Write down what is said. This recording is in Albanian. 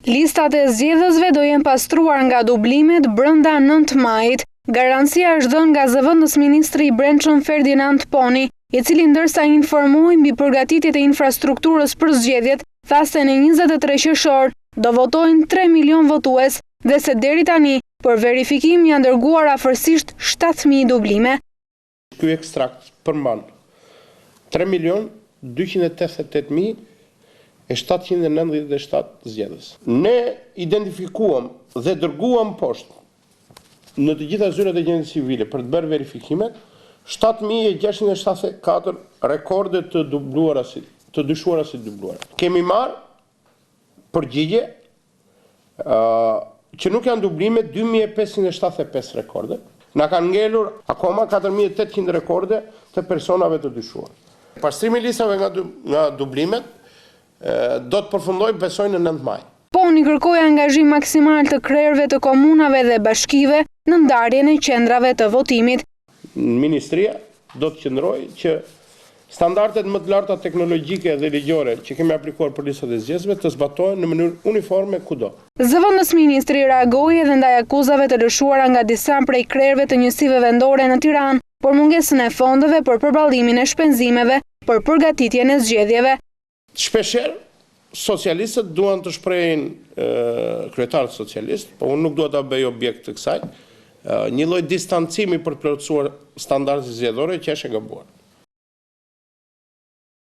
Listat e zgjedhësve do jenë pastruar nga dublimet brenda 9 majit. Garancia është dhënë nga zëvendës ministri i Brendshëm Ferdinand Poni, i cili ndërsa informoi mbi përgatitjet e infrastrukturës për zgjedhjet, tha se në 23 qershor do votojnë 3 milion votues dhe se deri tani për verifikim janë dërguar afërsisht 7.000 dublime. Ky ekstrakt përmban 3.288.797 zgjedhës. Ne identifikuam dhe dërguam poshtë në të gjitha zyrat e gjendjes civile për të bërë verifikimet 7.674 rekorde të dubluara të dyshuara si dubluara. Kemi marrë përgjigje që nuk janë dublime 2.575 rekorde. Na kanë ngelur akoma 4.800 rekorde të personave të dyshuar. Pastrimi i listave nga dublimet do të përfundoj besoj në 9 maj. Poni kërkoi angazhim maksimal të krerëve të komunave dhe bashkive në ndarjen e qendrave të votimit. Ministria do të qëndrojë që standardet më të larta teknologjike dhe ligjore që kemi aplikuar për listat e zgjedhësve të zbatohen në mënyrë uniforme kudo. Zëvendës ministri reagoi edhe ndaj akuzave të lëshuara nga disa prej krerëve të njësive vendore në Tiranë për mungesën e fondeve për përballimin e shpenzimeve për përgatitjen e zgjedhjeve. Shpeshherë socialistët duan të shprehin kryetarët socialistë, po unë nuk dua ta bëj objekt të kësaj, një lloj distancimi për të plotësuar standardet zgjedhore që është e gabuar.